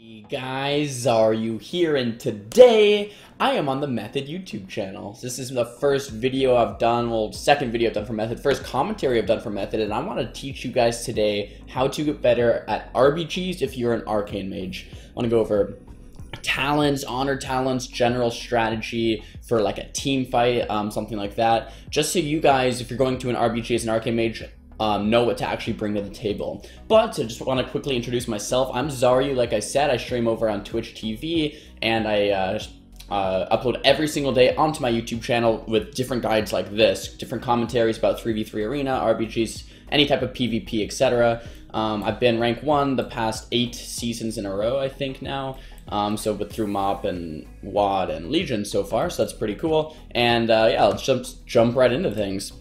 Hey guys, Xaryu here, and today I am on the Method YouTube channel. This is the first video I've done, well, second video I've done for Method, first commentary I've done for Method, and I want to teach you guys today how to get better at RBGs if you're an Arcane Mage. I want to go over talents, honor talents, general strategy for like a team fight, something like that, just so you guys, if you're going to an RBG as an Arcane Mage, know what to actually bring to the table. But I just want to quickly introduce myself. I'm Xaryu. Like I said, I stream over on Twitch TV, and I upload every single day onto my YouTube channel with different guides like this, different commentaries about 3v3 arena, RBGs, any type of PvP, etc. I've been rank 1 the past 8 seasons in a row, I think now. So through MOP and WAD and Legion so far, so that's pretty cool. And yeah, let's jump right into things.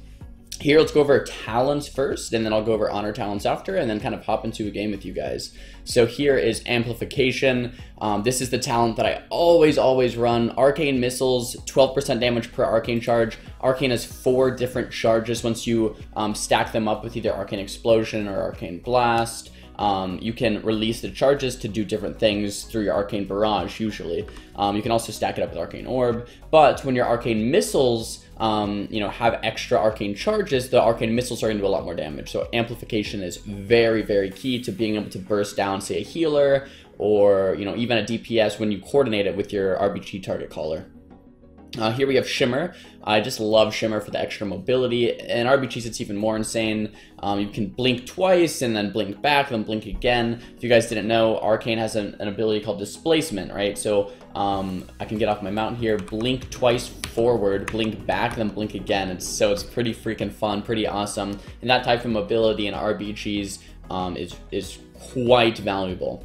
Here, let's go over talents first, and then I'll go over honor talents after, and then kind of hop into a game with you guys. So here is amplification. This is the talent that I always run. Arcane missiles, 12% damage per arcane charge. Arcane has 4 different charges once you stack them up with either arcane explosion or arcane blast. You can release the charges to do different things through your arcane barrage usually. You can also stack it up with arcane orb, but when your arcane missiles you know, have extra arcane charges, the arcane missiles are going to do a lot more damage. So amplification is very key to being able to burst down, say, a healer, or, you know, even a DPS when you coordinate it with your RBG target caller. Here we have Shimmer. I just love Shimmer for the extra mobility. In RBGs, it's even more insane. You can blink twice and then blink back, then blink again. If you guys didn't know, Arcane has an ability called Displacement, right? So I can get off my mountain here, blink twice forward, blink back, then blink again. It's pretty freaking fun, pretty awesome. And that type of mobility in RBGs is quite valuable.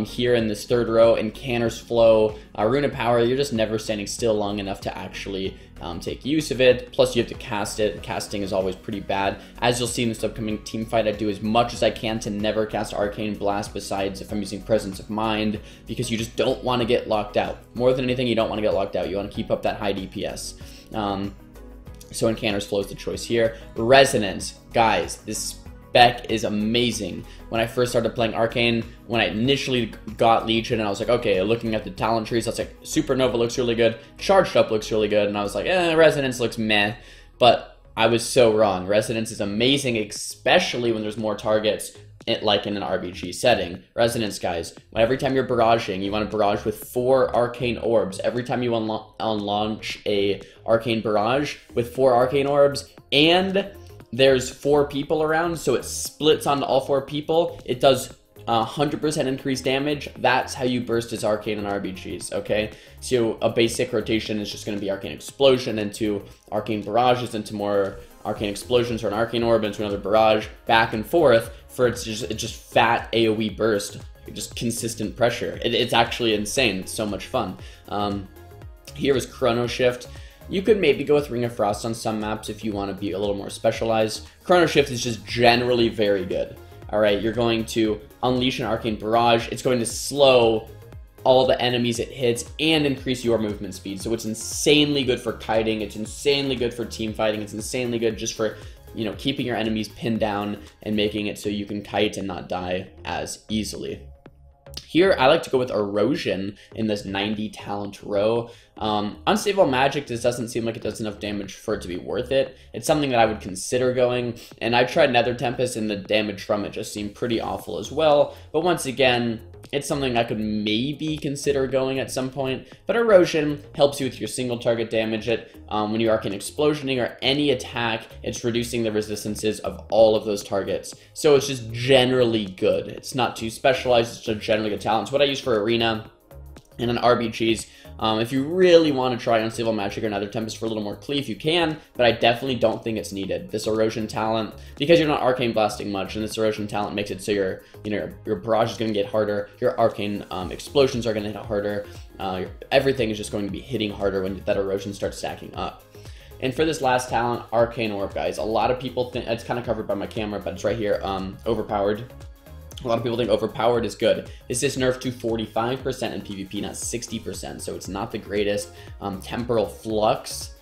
Here in this third row, in Canner's Flow, Rune of Power, you're just never standing still long enough to actually take use of it. Plus, you have to cast it. Casting is always pretty bad. As you'll see in this upcoming team fight, I do as much as I can to never cast Arcane Blast besides if I'm using Presence of Mind, because you just don't want to get locked out. More than anything, you don't want to get locked out. You want to keep up that high DPS. So in Canner's Flow is the choice here. Resonance. Guys, this spec is amazing. When I first started playing Arcane, when I initially got Legion, and I was like, okay, looking at the talent trees, I was like, Supernova looks really good, Charged Up looks really good, and I was like, Resonance looks meh, but I was so wrong. Resonance is amazing, especially when there's more targets, like in an RBG setting. Resonance, guys, every time you're barraging, you want to barrage with 4 arcane orbs. Every time you launch a arcane barrage with 4 arcane orbs, and there's 4 people around, so it splits onto all 4 people. It does 100% increased damage. That's how you burst as Arcane and RBGs, okay? So a basic rotation is just going to be Arcane Explosion into Arcane Barrages into more Arcane Explosions or an Arcane Orb into another Barrage, back and forth for it's just fat AoE burst, just consistent pressure. It's actually insane. It's so much fun. Here is Chrono Shift. You could maybe go with Ring of Frost on some maps if you want to be a little more specialized. Chrono Shift is just generally very good. Alright, you're going to unleash an Arcane Barrage. It's going to slow all the enemies it hits and increase your movement speed. So it's insanely good for kiting. It's insanely good for team fighting. It's insanely good just for, you know, keeping your enemies pinned down and making it so you can kite and not die as easily. Here, I like to go with Erosion in this 90 talent row. Unstable Magic just doesn't seem like it does enough damage for it to be worth it. It's something that I would consider going, and I've tried Nether Tempest, and the damage from it just seemed pretty awful as well. But once again, it's something I could maybe consider going at some point. But Erosion helps you with your single target damage. When you're Arcane Explosioning or any attack, it's reducing the resistances of all of those targets. So it's just generally good. It's not too specialized, it's just generally good talent. It's what I use for Arena and in RBGs. If you really want to try Unstable Magic or Nether Tempest for a little more cleave, you can, but I definitely don't think it's needed. This Erosion talent, because you're not Arcane Blasting much, and this Erosion talent makes it so your barrage is going to get harder, your Arcane Explosions are going to hit harder, everything is just going to be hitting harder when that Erosion starts stacking up. And for this last talent, Arcane Orb, guys, a lot of people think, it's kind of covered by my camera, but it's right here, overpowered. A lot of people think overpowered is good. This is nerfed to 45% in PvP, not 60%, so it's not the greatest. Temporal Flux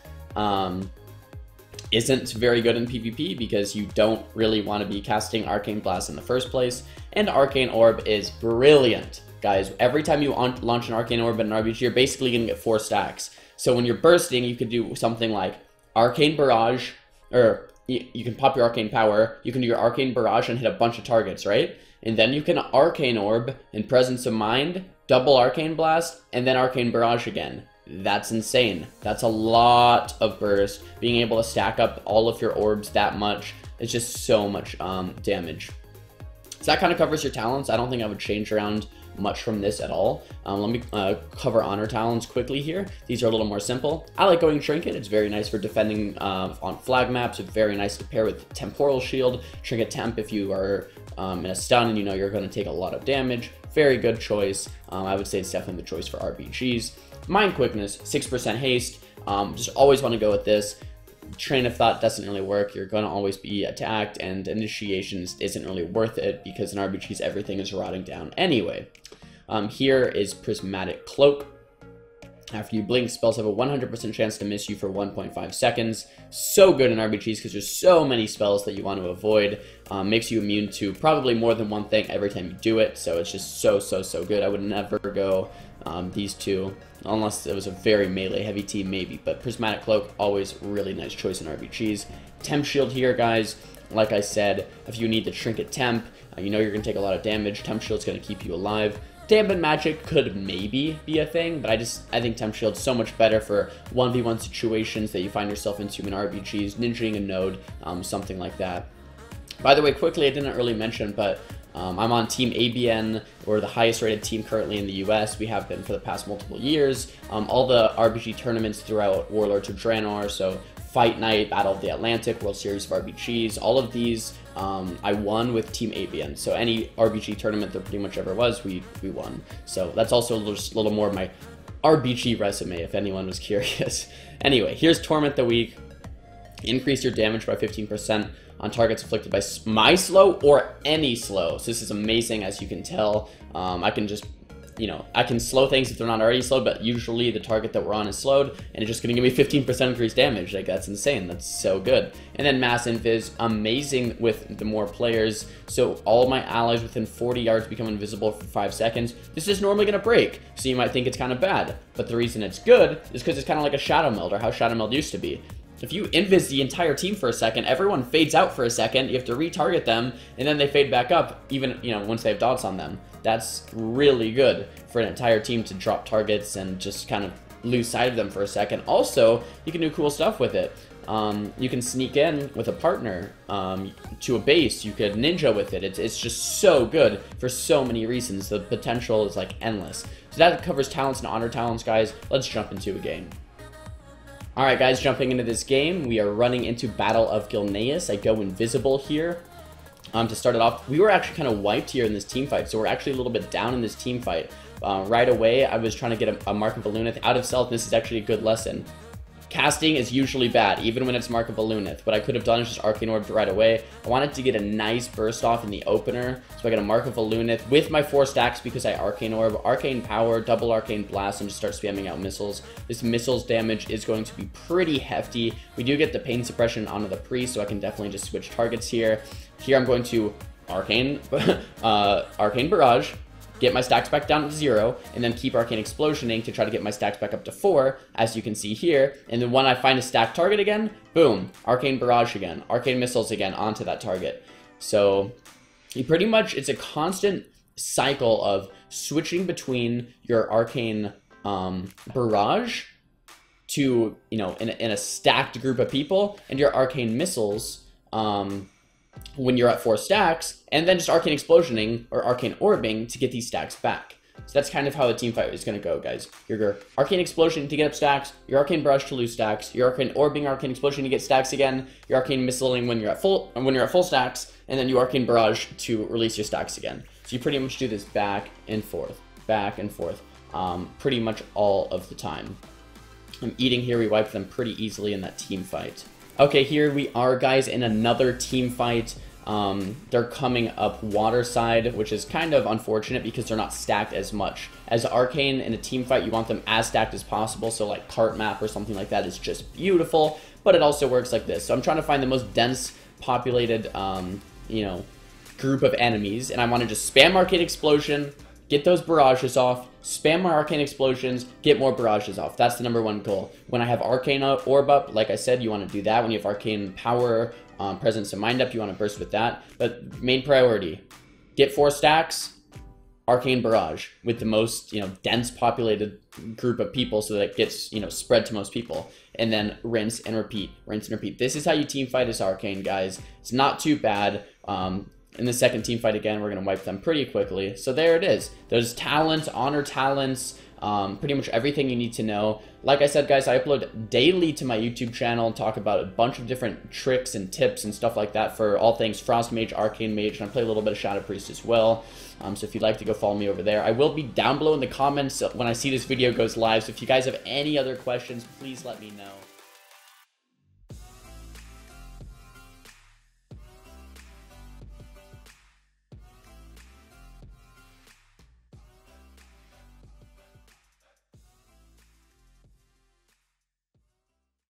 isn't very good in PvP because you don't really want to be casting Arcane Blast in the first place. And Arcane Orb is brilliant guys, every time you launch an Arcane Orb in an RPG, you're basically going to get 4 stacks. So when you're bursting, you could do something like Arcane Barrage, or you can pop your Arcane Power, you can do your Arcane Barrage and hit a bunch of targets, right? And then you can Arcane Orb in Presence of Mind, double Arcane Blast, and then Arcane Barrage again. That's insane. That's a lot of burst. Being able to stack up all of your orbs that much is just so much damage. So that kind of covers your talents. I don't think I would change around much from this at all. Let me cover honor talents quickly here. These are a little more simple. I like going Trinket. It's very nice for defending on flag maps. It's very nice to pair with Temporal Shield. Trinket Temp if you are in a stun and you know you're going to take a lot of damage. Very good choice. I would say it's definitely the choice for RPGs. Mind Quickness, 6% haste. Just always want to go with this. Train of Thought doesn't really work. You're going to always be attacked, and Initiations isn't really worth it because in RPGs everything is rotting down anyway. Here is Prismatic Cloak. After you blink, spells have a 100% chance to miss you for 1.5 seconds. So good in RPGs because there's so many spells that you want to avoid. Makes you immune to probably more than one thing every time you do it, so it's just so good. I would never go these two, unless it was a very melee heavy team maybe, but Prismatic Cloak, always really nice choice in RPGs. Temp Shield here, guys. Like I said, if you need the Trinket Temp, you know you're going to take a lot of damage. Temp Shield's going to keep you alive. Dampen Magic could maybe be a thing, but I think Temp Shield's so much better for 1v1 situations that you find yourself into in RPGs, ninjaing a node, something like that. By the way, quickly, I didn't really mention, but I'm on Team ABN. We're the highest rated team currently in the US. We have been for the past multiple years. All the RPG tournaments throughout Warlords of Draenor, so Fight Night, Battle of the Atlantic, World Series of RPGs, all of these I won with Team ABN. So any RPG tournament there pretty much ever was, we won. So that's also a little more of my RPG resume if anyone was curious. Anyway, here's Torment the Weak. Increase your damage by 15% on targets afflicted by my slow or any slow. So this is amazing, as you can tell. I can just, I can slow things if they're not already slowed, but usually the target that we're on is slowed, and it's just going to give me 15% increased damage. Like, that's insane. That's so good. And then Mass Invis, amazing with the more players. So all my allies within 40 yards become invisible for 5 seconds. This is normally going to break, so you might think it's kind of bad. But the reason it's good is because it's kind of like a Shadow Meld, or how Shadow Meld used to be. If you invis the entire team for a second, everyone fades out for a second, you have to retarget them, and then they fade back up, even, once they have dots on them. That's really good for an entire team to drop targets and just kind of lose sight of them for a second. Also, you can do cool stuff with it. You can sneak in with a partner to a base. You could ninja with it. It's just so good for so many reasons. The potential is, like, endless. So that covers talents and honor talents, guys. Let's jump into a game. Alright guys, jumping into this game, we are running into Battle of Gilneas. I go invisible here. To start it off, we were actually kind of wiped here in this team fight, so we're actually a little bit down in this team fight. Right away, I was trying to get a Mark of Valunith out of stealth. This is actually a good lesson. Casting is usually bad, even when it's Mark of Valunith. What I could have done is just Arcane Orbed right away. I wanted to get a nice burst off in the opener, so I got a Mark of Valunith with my 4 stacks because I Arcane Orb, Arcane Power, double Arcane Blast, and just start spamming out missiles. This missiles damage is going to be pretty hefty. We do get the Pain Suppression onto the Priest, so I can definitely just switch targets here. Here I'm going to Arcane Barrage, get my stacks back down to 0, and then keep Arcane Explosioning to try to get my stacks back up to 4, as you can see here. And then when I find a stacked target again, boom, Arcane Barrage again, Arcane Missiles again onto that target. So you pretty much, it's a constant cycle of switching between your Arcane Barrage to, in a stacked group of people, and your Arcane Missiles when you're at 4 stacks, and then just Arcane Explosioning or Arcane Orbing to get these stacks back. So that's kind of how the team fight is going to go, guys. Your Arcane Explosion to get up stacks, your Arcane Barrage to lose stacks, your Arcane Orbing, Arcane Explosion to get stacks again, your Arcane Missiling when you're at full stacks, and then you Arcane Barrage to release your stacks again. So you pretty much do this back and forth, pretty much all of the time. I'm eating here. We wiped them pretty easily in that team fight. Okay, here we are, guys, in another team fight. They're coming up water side, which is kind of unfortunate because they're not stacked as much. As Arcane in a team fight, you want them as stacked as possible, so like cart map or something like that is just beautiful, but it also works like this. So I'm trying to find the most dense populated, group of enemies, and I want to just spam Arcane Explosion, get those barrages off, spam my arcane explosions, get more barrages off. That's the #1 goal. When I have arcane orb up, like I said, you want to do that. When you have arcane power, presence and mind up, you want to burst with that. But main priority, get 4 stacks, arcane barrage with the most, dense populated group of people, so that it gets, spread to most people, and then rinse and repeat, rinse and repeat. This is how you team fight this arcane, guys. It's not too bad. In the second team fight again, we're gonna wipe them pretty quickly. So there it is. Those talents, honor talents, pretty much everything you need to know. Like I said, guys, I upload daily to my YouTube channel and talk about a bunch of different tricks and tips and stuff like that for all things Frost Mage, Arcane Mage, and I play a little bit of Shadow Priest as well. So if you'd like to go follow me over there, I will be down below in the comments when I see this video goes live. So if you guys have any other questions, please let me know.